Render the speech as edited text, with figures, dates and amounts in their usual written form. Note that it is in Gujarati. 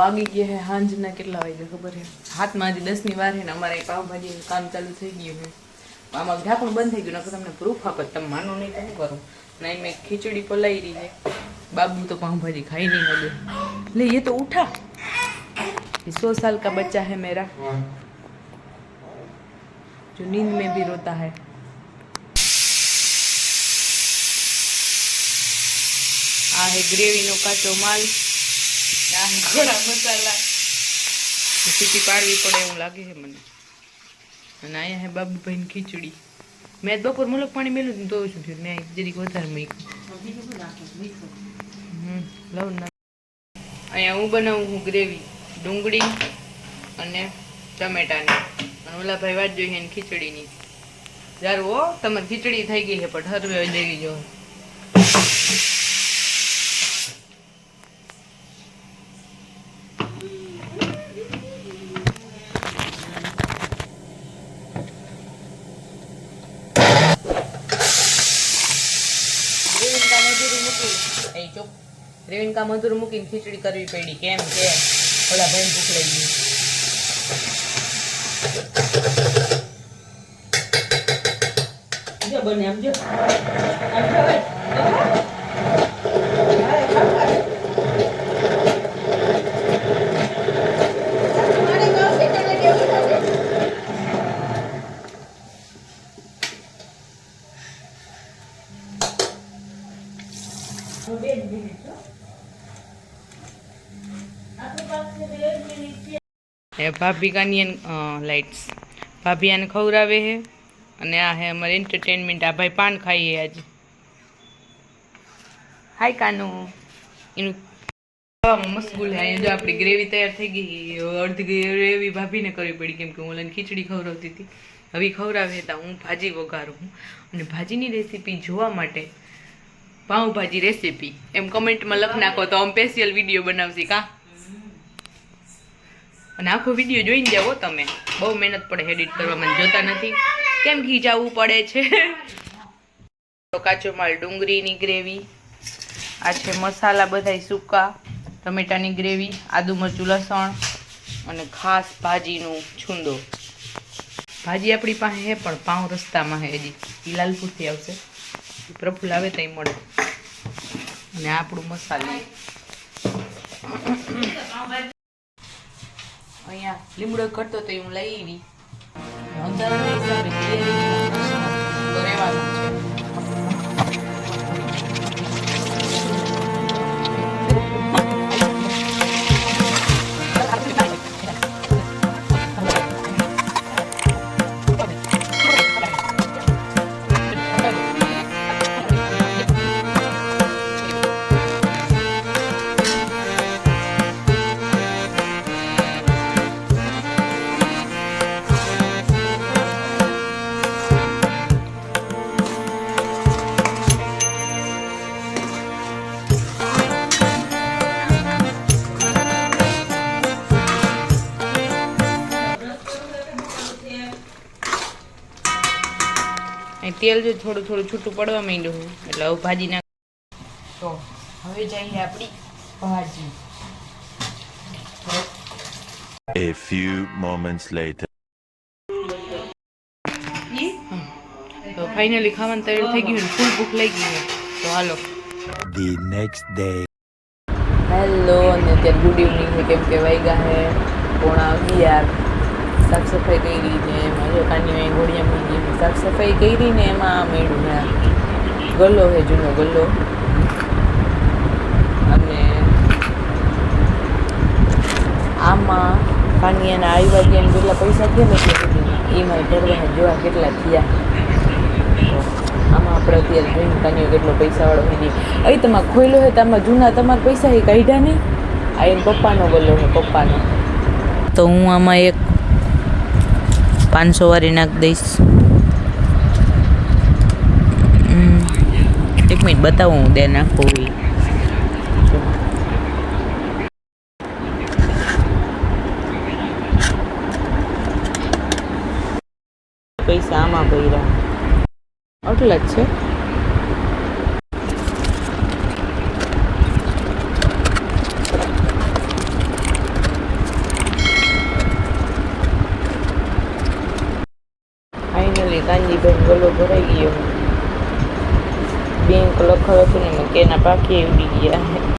વાગી ગયા હે હાંજના કેટલા વાગ્યા ખબર હે હાથમાં આજે 10ની વાર હે ને અમારે પાવભાજીનું કામ ચાલુ થઈ ગયું હે આમાં ઢાંકણું બંધ થઈ ગયું નકર તમને પ્રૂફ આપત તમે માનો નહીં તો શું કરું નહીં મેં ખીચડી પલાઈ રહી है बाबू तो पावभाजी खाई नहीं लगे ले ये तो उठा 100 साल का बच्चा है मेरा जो नींद में भी रोता है आ है ग्रेवी नो काचो माल आ है थोड़ा मसाला सीटी पाड़वी पड़े એવું લાગે છે મને અને આયા હે બાબુ ભાઈ ખીચડી મેં બપોર મુલક પાણી મેલું તો શું થયું મેં જરીક વધારે મૂક્યું લવ ના અહીંયા હું બનાવું હું ગ્રેવી ડુંગળી અને ટમેટાની અને ઓલા ભાઈ વાત જોઈએ ને ખીચડીની જારું હો તમારી ખીચડી થઈ ગઈ છે પણ હરવે દેવી જો રેવિનકા મધુર મૂકીને ખીચડી કરવી પડી કેમ કે ઓલા ભાઈ ભૂખ લઈ ગઈ બને આમ જો भाभी का नियन लाइट्स भाभी आने खवरावे है અને આ હે અમારે એન્ટરટેનમેન્ટ આ ભાઈ પાન ખાઈએ આજ હાય કાનુ એનું ખાવામાં મશગુલ હે જો આપણી ગ્રેવી તૈયાર થઈ ગઈ અડધી ગ્રેવી ભાભીને કરવી પડી કેમ કે હું ઓલાને ખીચડી ખવડાવતી હતી હવે ખવરાવે હતા હું ભાજી વઘારું અને ભાજીની રેસીપી જોવા માટે પાઉંભાજી રેસીપી એમ કમેન્ટમાં લખ નાખો તો અમે સ્પેશિયલ વિડીયો બનાવશી કા અને આખો વિડીયો જોઈને જાઓ તમે બહુ મહેનત પડે એડિટ કરવામાં જોતા નથી કેમ ખીજાવવું પડે છે કાચો માલ ડુંગળીની ગ્રેવી આ છે મસાલા બધાય સૂકા ટમેટાની ગ્રેવી આદુ મરચું લસણ અને ખાસ ભાજીનું છૂંદો ભાજી આપણી પાસે હે પણ પાઉં રસ્તામાં હે હજી એ લાલપુરથી આવશે પ્રફુલ આવે તો મળે અને આપણું મસાલો અહીંયા લીમડો કરતો તો હું લઈ આવી અંધારાના હિસાબે તો રહેવાનું છે તેલ જો થોડું થોડું છૂટું પડવા માંડ્યું એટલે હવે ભાજી નાખ તો હવે જઈએ આપણી ભાજી A few moments later તો ફાઇનલી ખાવાનું તૈયાર થઈ ગયું ફૂલ ભૂખ લાગી ગઈ તો હાલો the next day હેલો અને અત્યારે ગુડ ઇવનિંગ છે કેમ કે વાગ્યા હે 11:30 સાફ સફાઈ કરી ને એમાં જો કાની ઘોડિયા મૂકી સાફ સફાઈ કરી ને એમાં મેળું ને ગલ્લો છે જૂનો ગલ્લો અને આમાં કાનિયાના આવ્યા ગયા જેટલા પૈસા થયા ને એ મારે ભરવાના જોવા કેટલા થયા આમાં આપણે અત્યારે જોઈને કાનિયો કેટલો પૈસાવાળો થઈ ગઈ અહીં તમારે ખોયલો હોય તો આમાં જૂના તમારા પૈસા એ કાઢ્યા નહીં આ એને પપ્પાનો ગલ્લો છે પપ્પાનો તો હું આમાં એક 500 વાળી નાખ દઈશ એક મિનિટ બતાવું હું દે નાખું પૈસા આમાં ભર્યા આટલા જ છે ઓલી કાંજીભાઈ ગલો ભરાઈ ગયો બેંક લખાવ્યો હતો ને એમાં કેના પાકી ઉડી ગયા